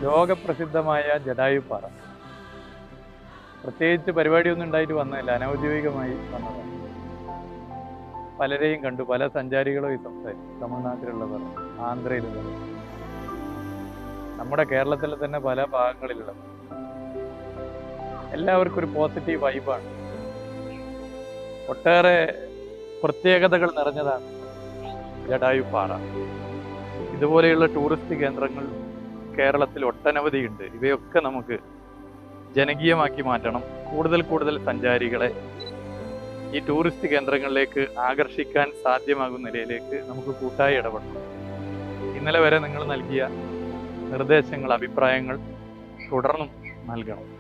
ലോകപ്രസിദ്ധമായ ജടായുപ്പാറ. പ്രത്യേകിച്ച് പരിപാടിയൊന്നും ഉണ്ടായിട്ട് വന്നതല്ല, അനൗദ്യോഗികമായി വന്നതാണ്. പലരെയും കണ്ടു, പല സഞ്ചാരികളുമായി സംസാരിച്ചു. തമിഴ്നാട്ടിലുള്ളവർ, ആന്ധ്രയിലുള്ളവർ, നമ്മുടെ കേരളത്തിലെ തന്നെ പല ഭാഗങ്ങളിലുള്ളവർ. എല്ലാവർക്കും ഒരു പോസിറ്റീവ് വൈബാണ്. ഒട്ടേറെ പ്രത്യേകതകൾ നിറഞ്ഞതാണ് ജടായുപ്പാറ. ഇതുപോലെയുള്ള ടൂറിസ്റ്റ് കേന്ദ്രങ്ങൾ കേരളത്തിൽ ഒട്ടനവധിയുണ്ട്. ഇവയൊക്കെ നമുക്ക് ജനകീയമാക്കി മാറ്റണം. കൂടുതൽ കൂടുതൽ സഞ്ചാരികളെ ഈ ടൂറിസ്റ്റ് കേന്ദ്രങ്ങളിലേക്ക് ആകർഷിക്കാൻ സാധ്യമാകുന്ന നിലയിലേക്ക് നമുക്ക് കൂട്ടായി ഇടപെടണം. ഇന്നലെ വരെ നിങ്ങൾ നൽകിയ നിർദ്ദേശങ്ങൾ, അഭിപ്രായങ്ങൾ തുടർന്നും നൽകണം.